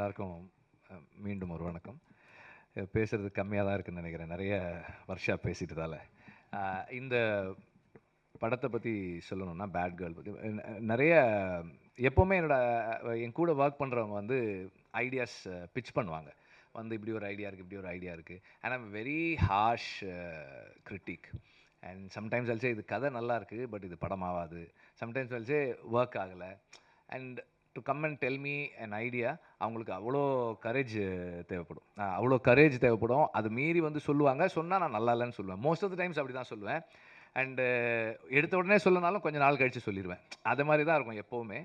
எல்லாருக்கும் மீண்டும் ஒரு வணக்கம். பேசுறது கம்மியாக தான் இருக்குன்னு நினைக்கிறேன், நிறைய வருஷா பேசிட்டதால. இந்த படத்தை பற்றி சொல்லணும்னா, பேட் கேர்ள் பற்றி நிறைய எப்போவுமே என் கூட ஒர்க் பண்ணுறவங்க வந்து ஐடியாஸ் பிச் பண்ணுவாங்க. வந்து இப்படி ஒரு ஐடியா இருக்குது, இப்படி ஒரு ஐடியா இருக்குது. And I'm very harsh critic. And sometimes also இது கதை நல்லா இருக்குது, பட் இது படமாகாது. சம்டைம்ஸ் ஆல்சோ ஒர்க் ஆகலை. And to come and tell me an idea, அவங்களுக்கு அவ்வளோ கரேஜ் தேவைப்படும். அவ்வளோ கரேஜ் தேவைப்படும். அது மீறி வந்து சொல்லுவாங்க. சொன்னால் நான் நல்லா இல்லைன்னு சொல்லுவேன். மோஸ்ட் ஆஃப் த டைம்ஸ் அப்படி தான் சொல்லுவேன். அண்டு எடுத்த உடனே சொல்லனாலும் கொஞ்சம் நாள் கழித்து சொல்லிடுவேன். அது மாதிரி தான் இருக்கும் எப்போவுமே.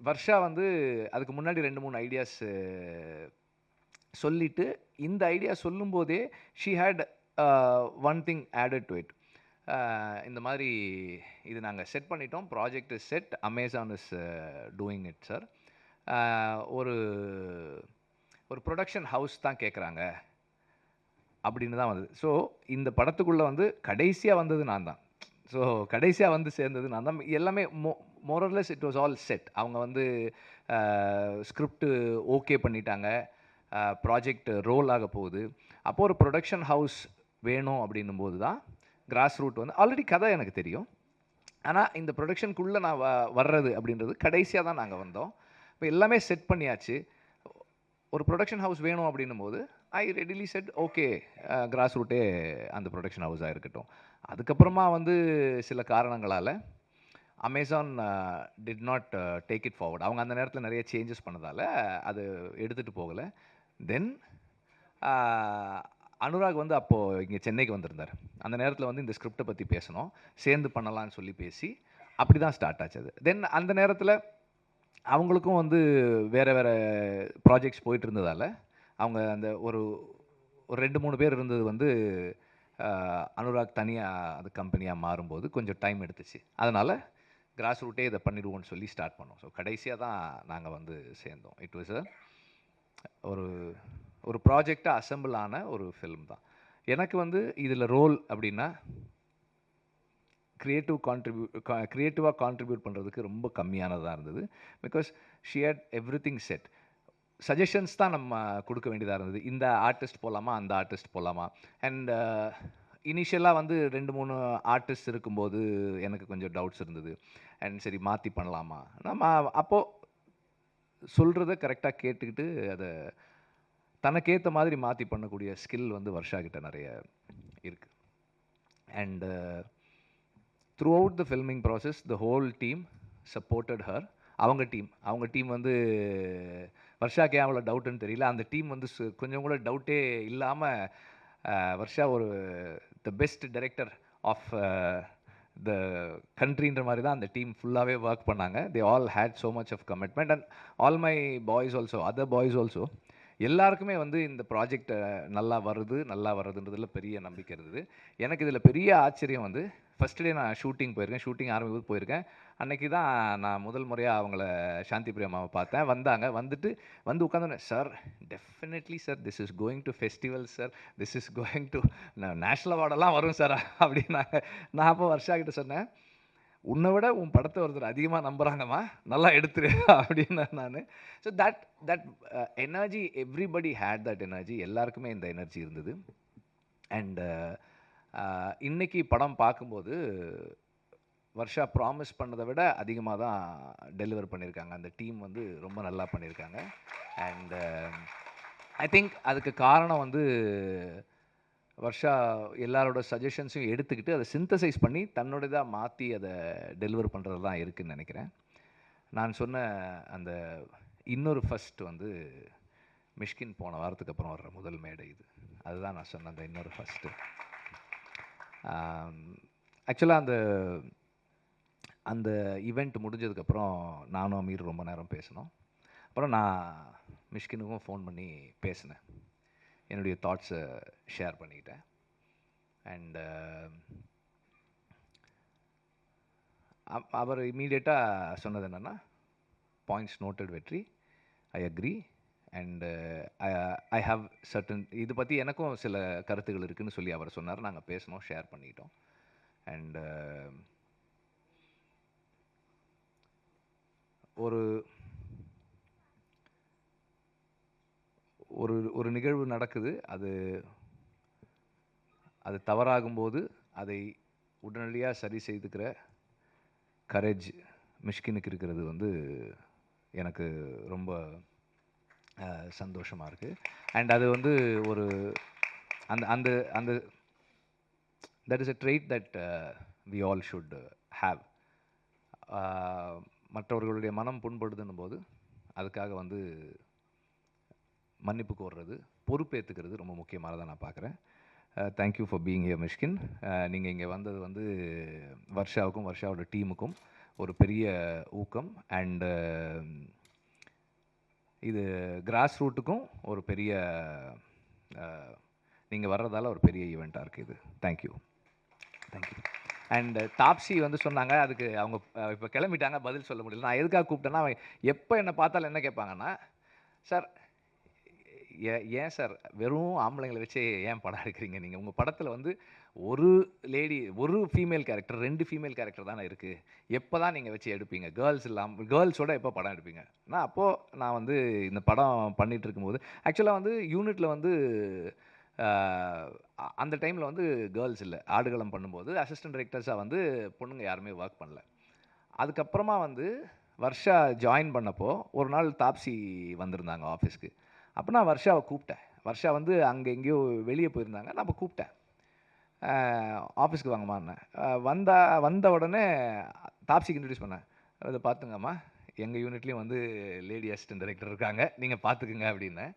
வர்ஷா வந்து அதுக்கு முன்னாடி 2-3 ஐடியாஸ் சொல்லிவிட்டு, இந்த ஐடியா சொல்லும்போதே she had one thing added to it. இந்த மாதிரி இது நாங்கள் செட் பண்ணிட்டோம், project is set, Amazon is doing it sir. ஒரு ஒரு ப்ரொடக்ஷன் ஹவுஸ் தான் கேட்குறாங்க அப்படின்னு தான் வந்தது. ஸோ இந்த படத்துக்குள்ளே வந்து கடைசியாக வந்தது நான் தான். ஸோ கடைசியாக வந்து சேர்ந்தது நான் தான். எல்லாமே மோரல்லெஸ் இட் வாஸ் ஆல் செட். அவங்க வந்து ஸ்கிரிப்ட் ஓகே பண்ணிட்டாங்க, ப்ராஜெக்ட் ரோல் ஆக போகுது. அப்போது ஒரு ப்ரொடக்ஷன் ஹவுஸ் வேணும் அப்படின்னும் போது தான் கிராஸ் ரூட் வந்து ஆல்ரெடி கதை எனக்கு தெரியும். ஆனால் இந்த ப்ரொடக்ஷனுக்குள்ளே நான் வர்றது அப்படின்றது கடைசியாக தான் நாங்கள் வந்தோம். இப்போ எல்லாமே செட் பண்ணியாச்சு. ஒரு ப்ரொடக்ஷன் ஹவுஸ் வேணும் அப்படின்னும் போது ஐ ரெடிலி செட் ஓகே, கிராஸ் ரூட்டே அந்த ப்ரொடக்ஷன் ஹவுஸாக இருக்கட்டும். அதுக்கப்புறமா வந்து சில காரணங்களால் Amazon did not take it forward. அவங்க அந்த நேரத்தில் நிறைய சேஞ்சஸ் பண்ணதால் அது எடுத்துகிட்டு போகலை. தென் அனுராக் வந்து அப்போது இங்கே சென்னைக்கு வந்திருந்தார். அந்த நேரத்தில் வந்து இந்த ஸ்கிரிப்டை பற்றி பேசணும், சேர்ந்து பண்ணலான்னு சொல்லி பேசி அப்படி தான் ஸ்டார்ட் ஆச்சு அது. தென் அந்த நேரத்தில் அவங்களுக்கும் வந்து வேறு வேறு ப்ராஜெக்ட்ஸ் போயிட்டு இருந்ததால் அவங்க அந்த ஒரு 2-3 பேர் இருந்தது வந்து அனுராக் தனியாக அது கம்பெனியாக மாறும்போது கொஞ்சம் டைம் எடுத்துச்சு. அதனால் கிராஸ் ரூட்டே இதை பண்ணிடுவோன்னு சொல்லி ஸ்டார்ட் பண்ணோம். ஸோ கடைசியாக தான் நாங்கள் வந்து சேர்ந்தோம். இட் வாஸ் ஒரு ப்ராஜெக்டாக அசம்பிள் ஆன ஒரு ஃபிலிம் தான். எனக்கு வந்து இதில் ரோல் அப்படின்னா க்ரியேட்டிவாக கான்ட்ரிபியூட் பண்ணுறதுக்கு ரொம்ப கம்மியானதாக இருந்தது. Because she had everything set. Suggestions தான் நம்ம கொடுக்க வேண்டியதாக இருந்தது. இந்த ஆர்டிஸ்ட் போகலாமா, அந்த ஆர்டிஸ்ட் போகலாமா. அண்ட் இனிஷியலாக வந்து 2-3 ஆர்டிஸ்ட் இருக்கும்போது எனக்கு கொஞ்சம் டவுட்ஸ் இருந்தது. அண்ட் சரி மாற்றி பண்ணலாமா, நம்ம அப்போது சொல்கிறத கரெக்டாக கேட்டுக்கிட்டு அதை தனக்கேற்ற மாதிரி மாற்றி பண்ணக்கூடிய ஸ்கில் வந்து வர்ஷா கிட்ட நிறைய இருக்குது. And through out the filming process the whole team supported her. அவங்க டீம் வந்து வர்ஷாக்கே அவ்வளோ டவுட்டுன்னு தெரியல, அந்த டீம் வந்து கொஞ்சம் கூட டவுட்டே இல்லாமல் வர்ஷா ஒரு the best director of the கண்ட்ரின்ற மாதிரி தான் அந்த டீம் ஃபுல்லாகவே ஒர்க் பண்ணாங்க. They all had so much of commitment. And all my boys also, other boys also, எல்லாருக்குமே வந்து இந்த ப்ராஜெக்ட் நல்லா வருதுன்றதுல பெரிய நம்பிக்கை இருந்தது. எனக்கு இதில் பெரிய ஆச்சரியம் வந்து ஃபஸ்ட் டே நான் ஷூட்டிங் போயிருக்கேன், ஆரம்பிக்கும் போயிருக்கேன். அன்றைக்கி தான் நான் முதல் முறையாக அவங்கள சாந்தி பிரியமாவை பார்த்தேன். வந்துட்டு உட்காந்தோன்னே, sir definitely sir, this is going to festival sir, this is going to national அவார்டெல்லாம் வரும் சார் அப்படின்னாங்க. நான் அப்போ வர்ஷா கிட்ட சொன்னேன், உன்னை விட உன் படத்தை ஒருத்தர் அதிகமாக நம்புகிறாங்கம்மா, நல்லா எடுத்துரு அப்படின்னு நான். So that energy, everybody had that energy. எல்லாருக்குமே இந்த எனர்ஜி இருந்தது. அண்ட் இன்னைக்கு படம் பார்க்கும்போது வர்ஷா ப்ராமிஸ் பண்ணதை விட அதிகமாக தான் டெலிவர் பண்ணியிருக்காங்க. அந்த டீம் வந்து ரொம்ப நல்லா பண்ணியிருக்காங்க. அண்ட் ஐ திங்க் அதுக்கு காரணம் வந்து வர்ஷா எல்லாரோட சஜஷன்ஸையும் எடுத்துக்கிட்டு அதை சிந்தசைஸ் பண்ணி தன்னோடதாக மாற்றி அதை டெலிவர் பண்ணுறது தான் இருக்குதுன்னு நினைக்கிறேன். நான் சொன்ன அந்த இன்னொரு ஃபஸ்ட் வந்து மிஷ்கின் போன வாரத்துக்கு அப்புறம் வர்ற முதல் மேடை இது. அதுதான் நான் சொன்ன அந்த இன்னொரு ஃபஸ்ட்டு. ஆக்சுவலாக அந்த ஈவெண்ட் முடிஞ்சதுக்கப்புறம் நானும் அமீர் ரொம்ப நேரம் பேசினோம். அப்புறம் நான் மிஷ்கினுக்கும் ஃபோன் பண்ணி பேசினேன், என்னுடைய தாட்ஸை ஷேர் பண்ணிக்கிட்டேன். அண்ட் அவர் இமீடியட்டாக சொன்னது என்னென்னா, பாயிண்ட்ஸ் நோட்டட் வெற்றி, I agree and I have certain, இது பற்றி எனக்கும் சில கருத்துக்கள் இருக்குதுன்னு சொல்லி அவர் சொன்னார். நாங்கள் பேசினோம், ஷேர் பண்ணிட்டோம். அண்ட் ஒரு ஒரு ஒரு நிகழ்வு நடக்குது. அது தவறாகும்போது அதை உடனடியா சரி செய்துக்கிற கரேஜ் மிஷ்கினுக்கு இருக்கிறது வந்து எனக்கு ரொம்ப சந்தோஷமா இருக்கு. அண்ட் அது வந்து ஒரு அந்த அந்த அந்த that is a trait that we all should have. மற்றவர்களுடைய மனம் புண்படுதுன்னும் போது அதுக்காக வந்து மன்னிப்பு கோர்றது, பொறுப்பேற்றுக்கிறது ரொம்ப முக்கியமானதாக நான் பார்க்குறேன். Thank you for being here Mysskin. நீங்கள் இங்கே வந்தது வந்து வர்ஷாவுக்கும் வர்ஷாவோட டீமுக்கும் ஒரு பெரிய ஊக்கம். அண்டு இது கிராஸ் ரூட்டுக்கும் ஒரு பெரிய நீங்கள் வர்றதால ஒரு பெரிய ஈவெண்ட்டாக இருக்குது இது. தேங்க்யூ. அண்ட் தாப்ஸி வந்து சொன்னாங்க, அதுக்கு அவங்க இப்போ கிளம்பிட்டாங்க, பதில் சொல்ல முடியல. நான் எதுக்காக கூப்பிட்டேன்னா, அவன் எப்போ என்னை பார்த்தாலும் என்ன கேட்பாங்கன்னா, சார் ஏன் சார் வெறும் ஆம்பளைங்களை வச்சு ஏன் படம் எடுக்கிறீங்க நீங்கள்? உங்கள் படத்தில் வந்து ஒரு லேடி, ஒரு ஃபீமேல் கேரக்டர், 2 ஃபீமேல் கேரக்டர் தானே இருக்குது. எப்போ தான் நீங்கள் வச்சு எடுப்பீங்க? கேர்ள்ஸ் இல்லாமல் கேர்ள்ஸோட எப்போ படம் எடுப்பீங்க? நான் வந்து இந்த படம் பண்ணிகிட்டு இருக்கும்போது ஆக்சுவலாக வந்து யூனிட்டில் வந்து அந்த டைமில் வந்து கேர்ள்ஸ் இல்லை. ஆடுகளம் பண்ணும்போது அசிஸ்டன்ட் டைரக்டர்ஸாக வந்து பொண்ணுங்க யாருமே ஒர்க் பண்ணல. அதுக்கப்புறமா வந்து வர்ஷா ஜாயின் பண்ணப்போ ஒரு நாள் தாப்ஸி வந்திருந்தாங்க ஆஃபீஸ்க்கு. அப்போ நான் வர்ஷாவை கூப்பிட்டேன். வர்ஷா வந்து அங்கே எங்கேயோ வெளியே போயிருந்தாங்க. நான் அப்போ கூப்பிட்டேன், ஆஃபீஸ்க்கு வாங்கம்மான்னேன். வந்த உடனே தாப்ஸிக்கு இன்ட்ரடியூஸ் பண்ணேன். அதை பார்த்துங்கம்மா, எங்கள் யூனிட்லேயும் வந்து லேடி அசிஸ்டன்ட் டைரக்டர் இருக்காங்க, நீங்கள் பார்த்துக்குங்க அப்படின்னேன்.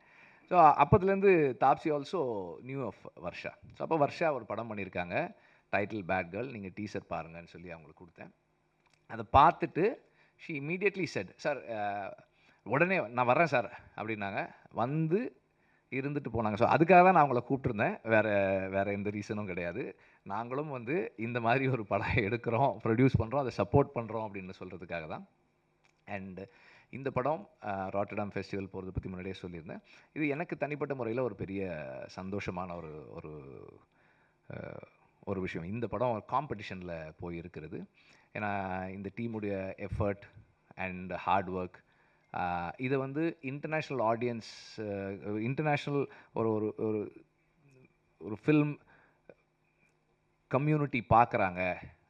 ஸோ அப்போதுலேருந்து Taapsee also knew of Varsha. So அப்போ வர்ஷா ஒரு படம் பண்ணியிருக்காங்க, டைட்டில் பேட் கேர்ள். நீங்கள் டீசர் பாருங்கன்னு சொல்லி அவங்களுக்கு கொடுத்தேன். அதை பார்த்துட்டு ஷி இமீடியட்லி செட், சார் உடனே நான் வர்றேன் சார் அப்படின்னாங்க. வந்து இருந்துட்டு போனாங்க. ஸோ அதுக்காக தான் நான் அவங்கள கூப்பிட்டுருந்தேன். வேறு எந்த ரீசனும் கிடையாது. நாங்களும் வந்து இந்த மாதிரி ஒரு படம் எடுக்கிறோம், ப்ரொடியூஸ் பண்ணுறோம், அதை சப்போர்ட் பண்ணுறோம் அப்படின்னு சொல்கிறதுக்காக தான். அண்டு இந்த படம் ராட்டர்டாம் ஃபெஸ்டிவல் போகிறத பற்றி முன்னாடியே சொல்லியிருந்தேன். இது எனக்கு தனிப்பட்ட முறையில் ஒரு பெரிய சந்தோஷமான ஒரு ஒரு விஷயம். இந்த படம் காம்படிஷனில் போய் இருக்கிறது. ஏன்னா இந்த டீமுடைய எஃபர்ட் அண்ட் ஹார்ட் ஒர்க், இதை வந்து இன்டர்நேஷ்னல் ஆடியன்ஸ், இன்டர்நேஷ்னல் ஒரு ஒரு ஒரு ஒரு ஃபில்ம் கம்யூனிட்டி பார்க்குறாங்க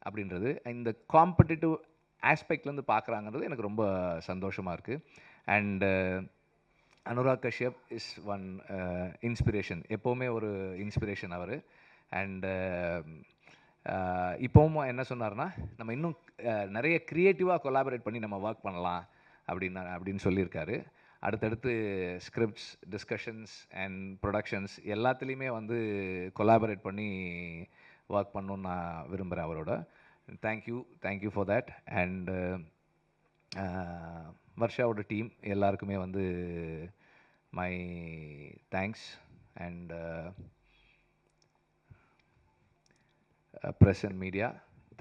அப்படின்றது, இந்த காம்படிட்டிவ் ஆஸ்பெக்ட்லேருந்து பார்க்குறாங்கிறது எனக்கு ரொம்ப சந்தோஷமாக இருக்குது. And Anurag Kashyap is one inspiration. எப்போவுமே ஒரு இன்ஸ்பிரேஷன் அவர். அண்டு இப்போவும் என்ன சொன்னார்னா, நம்ம இன்னும் நிறைய க்ரியேட்டிவாக கொலாபரேட் பண்ணி நம்ம ஒர்க் பண்ணலாம் அப்படின்னு சொல்லியிருக்காரு. அடுத்தடுத்து ஸ்கிரிப்ட்ஸ், டிஸ்கஷன்ஸ் அண்ட் ப்ரொடக்ஷன்ஸ் எல்லாத்துலேயுமே வந்து கொலாபரேட் பண்ணி ஒர்க் பண்ணணுன்னு நான் விரும்புகிறேன் அவரோட. Thank you for that. அண்டு வர்ஷாவோட டீம் எல்லாருக்குமே வந்து my thanks. And press and media,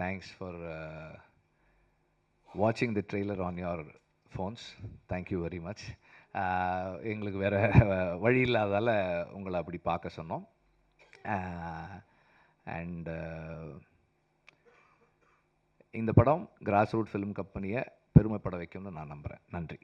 thanks for watching the trailer on your phones. Thank you very much. எங்களுக்கு வேறு வழி இல்லாதால் உங்களை அப்படி பார்க்க சொன்னோம். அண்ட் இந்த படம் கிராஸ் ரூட் ஃபிலிம் கம்பெனியை பெருமைப்பட வைக்கும்னு நான் நம்புகிறேன். நன்றி.